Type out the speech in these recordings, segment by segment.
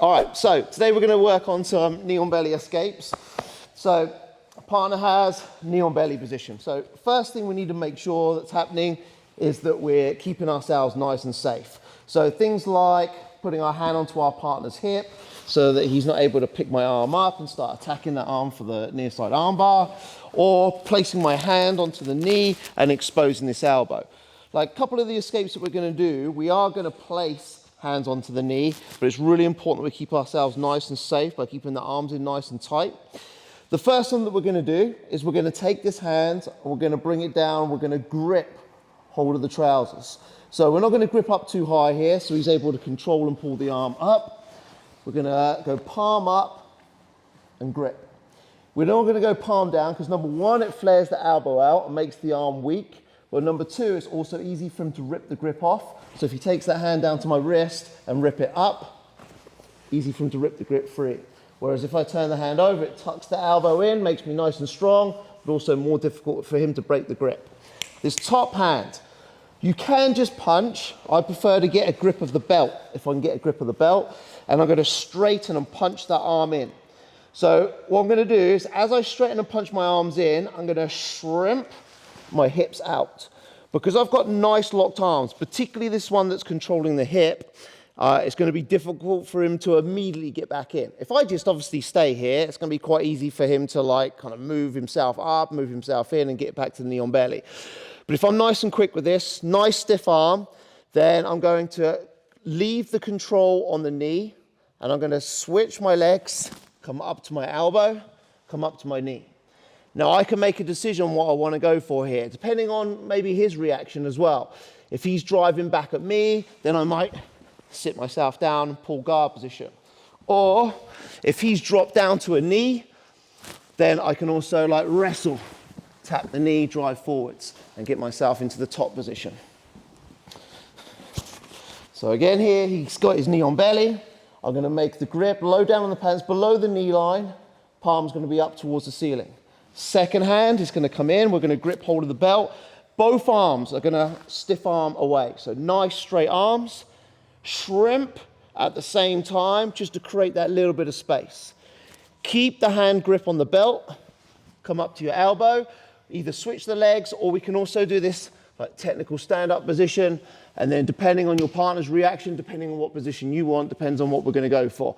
All right, so today we're going to work on some knee on belly escapes. So a partner has knee on belly position. So first thing we need to make sure that's happening is that we're keeping ourselves nice and safe. So things like putting our hand onto our partner's hip so that he's not able to pick my arm up and start attacking that arm for the near side arm bar, or placing my hand onto the knee and exposing this elbow. Like a couple of the escapes that we're going to do, we are going to place hands onto the knee, but it's really important that we keep ourselves nice and safe by keeping the arms in nice and tight. The first one that we're going to do is we're going to take this hand and we're going to bring it down, we're going to grip hold of the trousers. So we're not going to grip up too high here, so he's able to control and pull the arm up. We're going to go palm up and grip. We're not going to go palm down because number one, it flares the elbow out and makes the arm weak. But number two, it's also easy for him to rip the grip off. So if he takes that hand down to my wrist and rip it up, easy for him to rip the grip free. Whereas if I turn the hand over, it tucks the elbow in, makes me nice and strong, but also more difficult for him to break the grip. This top hand, you can just punch. I prefer to get a grip of the belt, if I can get a grip of the belt, and I'm going to straighten and punch that arm in. So what I'm going to do is, as I straighten and punch my arms in, I'm going to shrimp my hips out. Because I've got nice locked arms, particularly this one that's controlling the hip, it's going to be difficult for him to immediately get back in. If I just obviously stay here, it's going to be quite easy for him to like kind of move himself up, move himself in and get back to the knee on belly. But if I'm nice and quick with this, nice stiff arm, then I'm going to leave the control on the knee and I'm going to switch my legs, come up to my elbow, come up to my knee. Now I can make a decision on what I want to go for here, depending on maybe his reaction as well. If he's driving back at me, then I might sit myself down and pull guard position. Or if he's dropped down to a knee, then I can also like wrestle, tap the knee, drive forwards and get myself into the top position. So again here, he's got his knee on belly. I'm going to make the grip low down on the pants, below the knee line. Palm's going to be up towards the ceiling. Second hand is going to come in. We're going to grip hold of the belt. Both arms are going to stiff arm away. So nice straight arms. Shrimp at the same time, just to create that little bit of space. Keep the hand grip on the belt. Come up to your elbow. Either switch the legs, or we can also do this like technical stand-up position. And then depending on your partner's reaction, depending on what position you want, depends on what we're going to go for.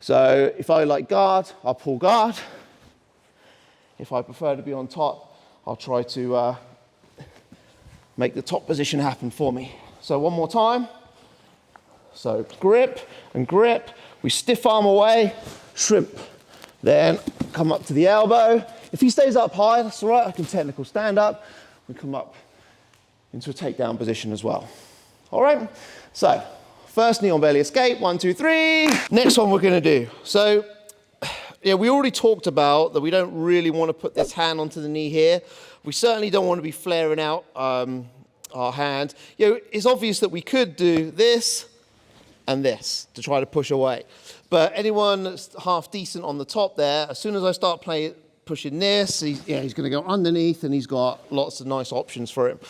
So if I like guard, I'll pull guard. If I prefer to be on top, I'll try to make the top position happen for me. So one more time. So grip and grip. We stiff arm away, shrimp. Then come up to the elbow. If he stays up high, that's all right. I can technical stand up. We come up into a takedown position as well. All right. So first knee on belly escape. 1, 2, 3. Next one we're going to do. So yeah, we already talked about that we don't really want to put this hand onto the knee here. We certainly don't want to be flaring out our hand. You know, it's obvious that we could do this and this to try to push away. But anyone that's half decent on the top there, as soon as I start pushing this, he's going to go underneath and he's got lots of nice options for him.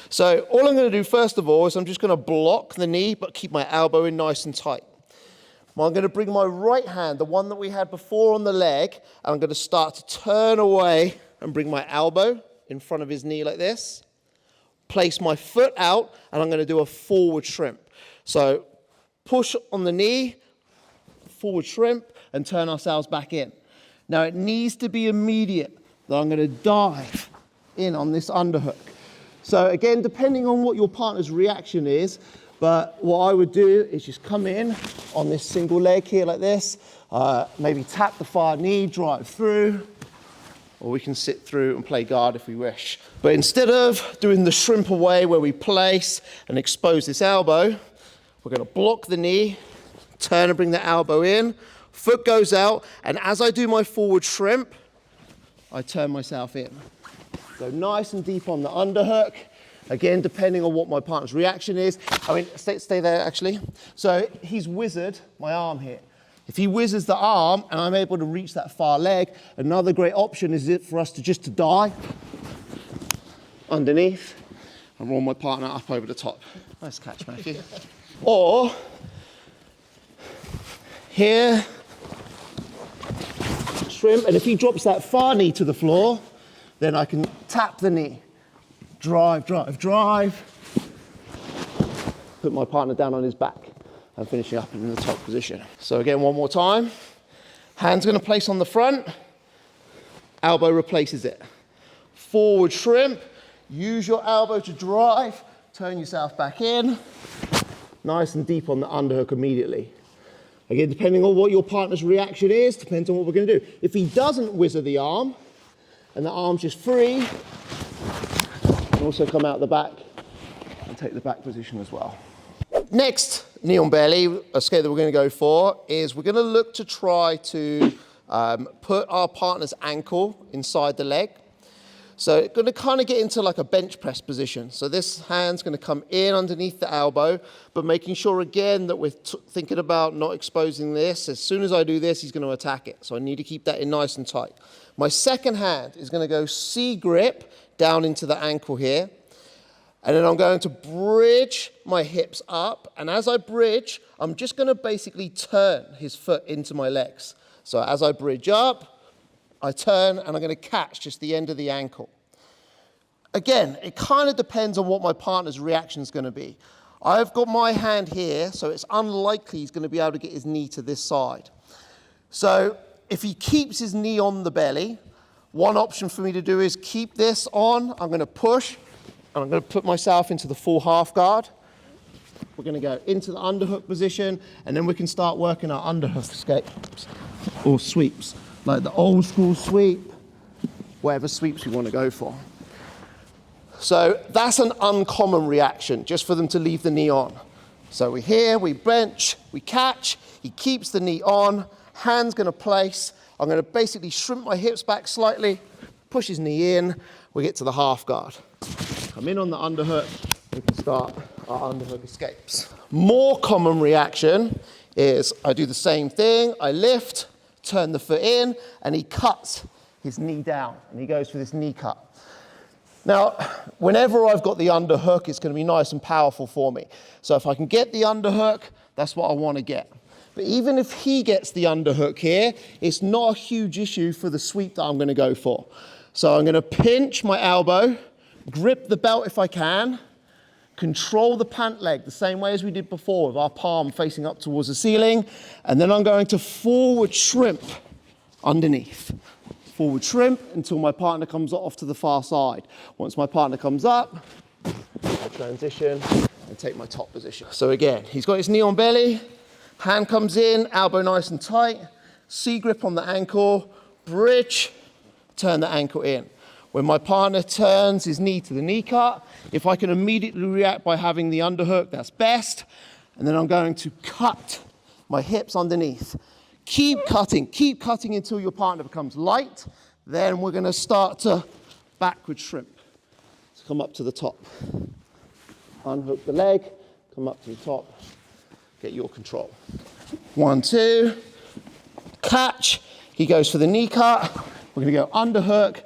So all I'm going to do first of all is I'm just going to block the knee but keep my elbow in nice and tight. I'm going to bring my right hand, the one that we had before on the leg, and I'm going to start to turn away and bring my elbow in front of his knee like this. Place my foot out, and I'm going to do a forward shrimp. So push on the knee, forward shrimp, and turn ourselves back in. Now it needs to be immediate that I'm going to dive in on this underhook. So again, depending on what your partner's reaction is, but what I would do is just come in on this single leg here like this, maybe tap the far knee, drive through, or we can sit through and play guard if we wish. But instead of doing the shrimp away where we place and expose this elbow, we're going to block the knee, turn and bring the elbow in, foot goes out, and as I do my forward shrimp, I turn myself in. Go nice and deep on the underhook. Again, depending on what my partner's reaction is. I mean, stay there actually. So he's whizzed my arm here. If he whizzes the arm and I'm able to reach that far leg, another great option is for us to dive underneath and roll my partner up over the top. Nice catch, Matthew. Or Here, shrimp, and if he drops that far knee to the floor, then I can tap the knee. Drive, drive, drive. Put my partner down on his back and finishing up in the top position. So again, one more time. Hand's gonna place on the front, elbow replaces it. Forward shrimp, use your elbow to drive, turn yourself back in. Nice and deep on the underhook immediately. Again, depending on what your partner's reaction is, depends on what we're gonna do. If he doesn't whizzer the arm, and the arm's just free, you can also come out the back and take the back position as well. Next knee on belly, a skate that we're gonna go for is we're gonna look to try to put our partner's ankle inside the leg. So it's gonna kind of get into like a bench press position. So this hand's gonna come in underneath the elbow, but making sure again that we're thinking about not exposing this. As soon as I do this, he's gonna attack it. So I need to keep that in nice and tight. My second hand is gonna go C grip down into the ankle here. And then I'm going to bridge my hips up. And as I bridge, I'm just gonna basically turn his foot into my legs. So as I bridge up, I turn and I'm gonna catch just the end of the ankle. Again, it kind of depends on what my partner's reaction is gonna be. I've got my hand here, so it's unlikely he's gonna be able to get his knee to this side. So if he keeps his knee on the belly, one option for me to do is keep this on. I'm gonna push, and I'm gonna put myself into the full half guard. We're gonna go into the underhook position, and then we can start working our underhook escapes or sweeps. Like the old school sweep, whatever sweeps we want to go for. So that's an uncommon reaction, just for them to leave the knee on. So we're here, we bench, we catch, he keeps the knee on, hand's gonna place, I'm gonna basically shrimp my hips back slightly, push his knee in, we get to the half guard. Come in on the underhook, we can start our underhook escapes. More common reaction is I do the same thing, I lift, turn the foot in, and he cuts his knee down, and he goes for this knee cut. Now, whenever I've got the underhook, it's gonna be nice and powerful for me. So if I can get the underhook, that's what I wanna get. But even if he gets the underhook here, it's not a huge issue for the sweep that I'm gonna go for. So I'm gonna pinch my elbow, grip the belt if I can, control the pant leg the same way as we did before with our palm facing up towards the ceiling. And then I'm going to forward shrimp underneath. Forward shrimp until my partner comes off to the far side. Once my partner comes up, I transition and take my top position. So again, he's got his knee on belly, hand comes in, elbow nice and tight, C grip on the ankle, bridge, turn the ankle in. When my partner turns his knee to the knee cut, if I can immediately react by having the underhook, that's best. And then I'm going to cut my hips underneath. Keep cutting until your partner becomes light. Then we're gonna start to backward shrimp. So come up to the top. Unhook the leg, come up to the top, get your control. 1, 2, catch. He goes for the knee cut. We're gonna go underhook.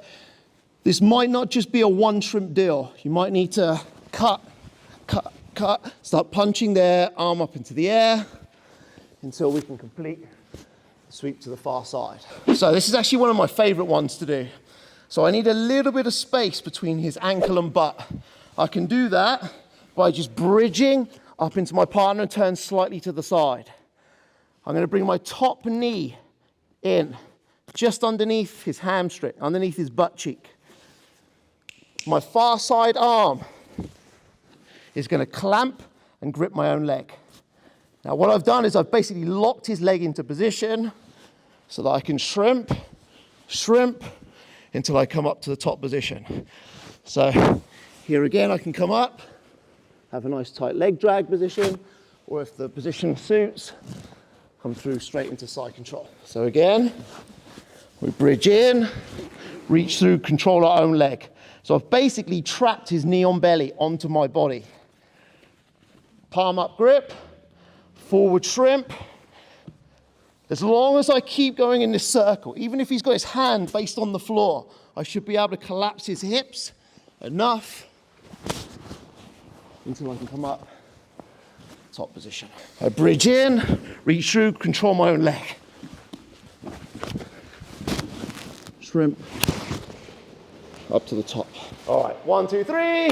This might not just be a one shrimp deal. You might need to cut, start punching there, arm up into the air until we can complete the sweep to the far side. So this is actually one of my favorite ones to do. So I need a little bit of space between his ankle and butt. I can do that by just bridging up into my partner and turn slightly to the side. I'm gonna bring my top knee in, just underneath his hamstring, underneath his butt cheek. My far side arm is gonna clamp and grip my own leg. Now what I've done is I've basically locked his leg into position so that I can shrimp until I come up to the top position. So here again, I can come up, have a nice tight leg drag position, or if the position suits, come through straight into side control. So again, we bridge in, reach through, control our own leg. So I've basically trapped his knee on belly onto my body. Palm up grip, forward shrimp. As long as I keep going in this circle, even if he's got his hand based on the floor, I should be able to collapse his hips enough until I can come up top position. I bridge in, reach through, control my own leg. Shrimp, up to the top. All right, 1, 2, 3.